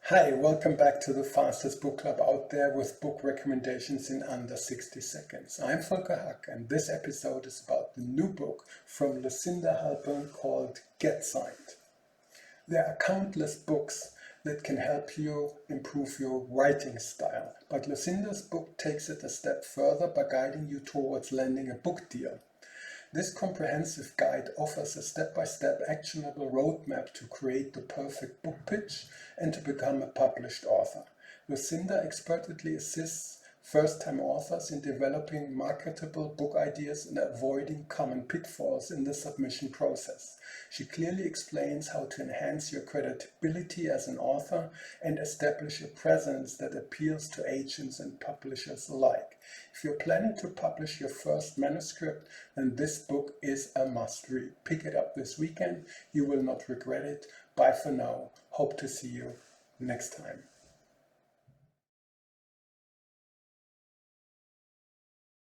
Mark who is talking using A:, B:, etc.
A: Hi, welcome back to the fastest book club out there with book recommendations in under 60 seconds. I'm Volker Hack and this episode is about the new book from Lucinda Halpern called Get Signed. There are countless books that can help you improve your writing style, but Lucinda's book takes it a step further by guiding you towards landing a book deal. This comprehensive guide offers a step-by-step actionable roadmap to create the perfect book pitch and to become a published author. Lucinda expertly assists first-time authors in developing marketable book ideas and avoiding common pitfalls in the submission process. She clearly explains how to enhance your credibility as an author and establish a presence that appeals to agents and publishers alike. If you're planning to publish your first manuscript, then this book is a must-read. Pick it up this weekend. You will not regret it. Bye for now. Hope to see you next time.